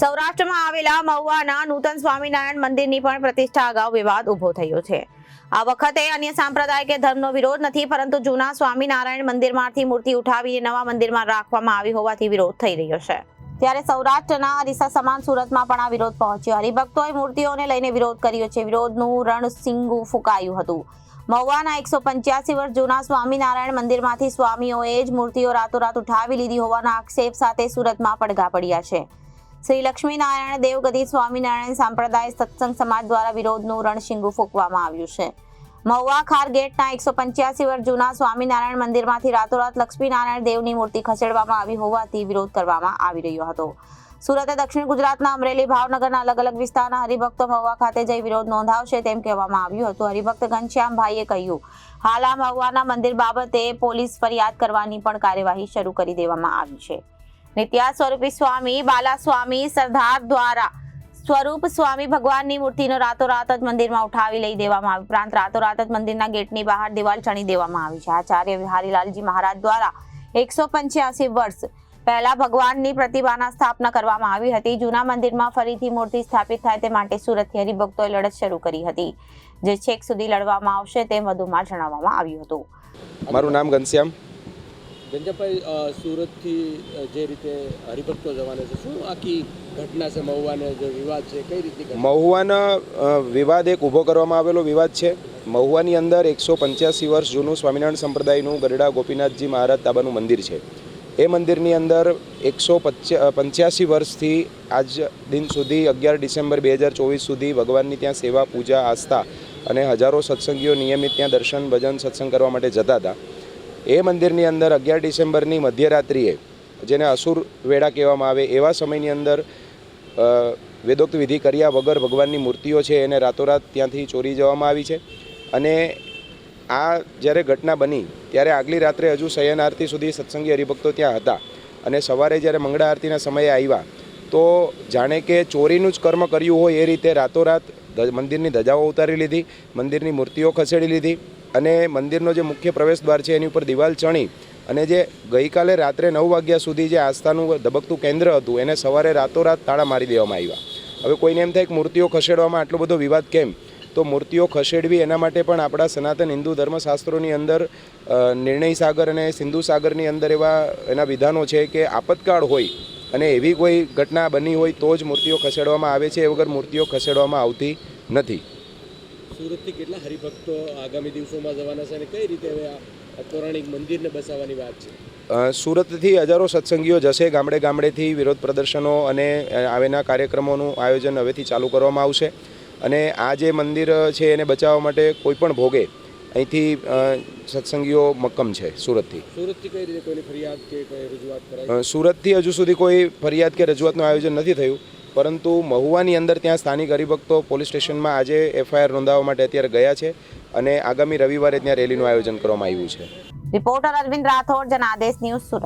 સૌરાષ્ટ્રમાં આવેલા મહુવાના નૂતન સ્વામિનારાયણ મંદિરની પણ પ્રતિષ્ઠા અગાઉ વિવાદ ઉભો થયો છે। આ વખતે અન્ય સાંપ્રદાય કે ધર્મનો વિરોધ નથી, પરંતુ જૂના સ્વામિનારાયણ મંદિરમાંથી મૂર્તિ ઉઠાવીને નવા મંદિરમાં રાખવામાં આવી હોવાથી વિરોધ થઈ રહ્યો છે। ત્યારે સૌરાષ્ટ્રના અરીસા સમાન સુરતમાં પણ આ વિરોધ પહોંચ્યો। હરિભક્તોએ મૂર્તિઓને લઈને વિરોધ કર્યો છે। વિરોધનું રણસિંગુ ફૂંકાયું હતું। મહુવાના 185 વર્ષ જૂના સ્વામિનારાયણ મંદિરમાંથી સ્વામીઓએ જ મૂર્તિઓ રાતોરાત ઉઠાવી લીધી હોવાના આક્ષેપ સાથે સુરતમાં પડઘા પડ્યા છે। શ્રી લક્ષ્મીનારાયણ દેવગતિ સ્વામિનારાયણ સંપ્રદાય સત્સંગ સમાજ દ્વારા વિરોધનું રણશીંગુ ફૂંકવામાં આવ્યું છે। મહુવા ખાર ગેટના 185 વર્ષ જૂના સ્વામિનારાયણ મંદિરમાંથી રાતોરાત લક્ષ્મીનારાયણ દેવની મૂર્તિ ખસેડવામાં આવી હોવાથી વિરોધ કરવામાં આવી રહ્યો હતો। સુરત દક્ષિણ ગુજરાતના અમરેલી, ભાવનગરના અલગ અલગ વિસ્તારના હરિભક્તો મહુવા ખાતે જઈ વિરોધ નોંધાવશે તેમ કહેવામાં આવ્યું હતું। હરિભક્ત ઘનશ્યામભાઈએ કહ્યું, હાલ આ મહુવાના મંદિર બાબતે પોલીસ ફરિયાદ કરવાની પણ કાર્યવાહી શરૂ કરી દેવામાં આવી છે। નિત્યા સ્વરૂપી સ્વામી બાલા સ્વામી સરદાર દ્વારા સ્વરૂપ સ્વામી ભગવાનની મૂર્તિનો રાતોરાત જ મંદિરમાં ઉઠાવી લઈ દેવામાં આવી। ઉપરાંત રાતોરાત જ મંદિરના ગેટની બહાર દિવાલ ચણી દેવામાં આવી છે। આચાર્ય વિહારીલાલજી મહારાજ દ્વારા 185 વર્ષ પહેલા ભગવાનની પ્રતિમાના સ્થાપના કરવામાં આવી હતી। જૂના મંદિરમાં ફરીથી મૂર્તિ સ્થાપિત થાય તે માટે સુરતથી હરિભક્તોએ લડત શરૂ કરી હતી, જે છેક સુધી લડવામાં આવશે તેમ વધુમાં જણાવવામાં આવ્યું હતું। મારું નામ ઘનશ્યામ। ગંજાભાઈ, સુરતથી જે રીતે હરિભક્તો જવાના છે, શું આખી ઘટના છે? મહુવાને જે વિવાદ છે, કઈ રીતે? મહુવાના વિવાદ એક ઊભો કરવામાં આવેલો વિવાદ છે। મહુવાની અંદર 185 વર્ષ જૂનું સ્વામિનારાયણ સંપ્રદાયનું ગરડા ગોપીનાથજી મહારાજ તાબાનું મંદિર છે। એ મંદિરની અંદર 185 વર્ષથી આજ દિન સુધી 11 ડિસેમ્બર 2024 સુધી ભગવાનની ત્યાં સેવા, પૂજા, આસ્થા અને હજારો સત્સંગીઓ નિયમિત ત્યાં દર્શન, ભજન, સત્સંગ કરવા માટે જતા હતા। એ મંદિરની અંદર 11 ડિસેમ્બરની મધ્યરાત્રિએ, જેને અસુર વેળા કહેવામાં આવે, એવા સમયની અંદર વેદોક્ત વિધિ કર્યા વગર ભગવાનની મૂર્તિઓ છે એને રાતોરાત ત્યાંથી ચોરી જવામાં આવી છે। અને આ જ્યારે ઘટના બની ત્યારે આગલી રાત્રે હજુ શયન આરતી સુધી સત્સંગી હરિભક્તો ત્યાં હતા, અને સવારે જ્યારે મંગળા આરતીના સમયે આવ્યા તો જાણે કે ચોરીનું જ કર્મ કર્યું હોય એ રીતે રાતોરાત મંદિરની ધજાઓ ઉતારી લીધી, મંદિરની મૂર્તિઓ ખસેડી લીધી, અને મંદિરનો જે મુખ્ય પ્રવેશ દ્વાર છે એની ઉપર દિવાલ ચણી અને જે ગઈકાલે રાત્રે 9 વાગ્યા સુધી જે આસ્થાનું ધબકતું કેન્દ્ર હતું એને સવારે રાતોરાત તાળા મારી દેવામાં આવ્યા। હવે કોઈને એમ થાય કે મૂર્તિઓ ખસેડવામાં આટલો બધો વિવાદ કેમ? તો મૂર્તિઓ ખસેડવી એના માટે પણ આપણા સનાતન હિન્દુ ધર્મશાસ્ત્રોની અંદર નિર્ણય સાગર અને સિંધુ સાગરની અંદર એના વિધાનો છે કે આપતકાળ હોય અને એવી કોઈ ઘટના બની હોય તો જ મૂર્તિઓ ખસેડવામાં આવે છે, એ વગર મૂર્તિઓ ખસેડવામાં આવતી નથી। સુરતથી કેટલા હરિભક્તો આગામી દિવસોમાં જવાના છે અને કઈ રીતે હવે આ પૌરાણિક મંદિરને બસાવવાની વાત છે? સુરતથી હજારો સત્સંગીઓ જશે। ગામડે ગામડેથી વિરોધ પ્રદર્શનો અને આવેના કાર્યક્રમોનું આયોજન હવેથી ચાલુ કરવામાં આવશે। અને આ જે મંદિર છે એને બચાવવા માટે કોઈ પણ ભોગે અહીંથી સત્સંગીઓ મક્કમ છે। સુરતથી કઈ રીતે કોઈની ફરિયાદ કે કોઈ રજૂઆત કરાઈ? સુરતથી હજુ સુધી કોઈ ફરિયાદ કે રજૂઆતનું આયોજન નથી થયું, પરંતુ મહુવાની અંદર ત્યાં સ્થાનિક હરિભક્તો પોલીસ સ્ટેશનમાં આજે FIR નોંધાવવા માટે અત્યારે ગયા છે, અને આગામી રવિવારે ત્યાં રેલીનું આયોજન કરવામાં આવ્યું છે। Reporter Arvind Rathod, Janadesh news, Surat.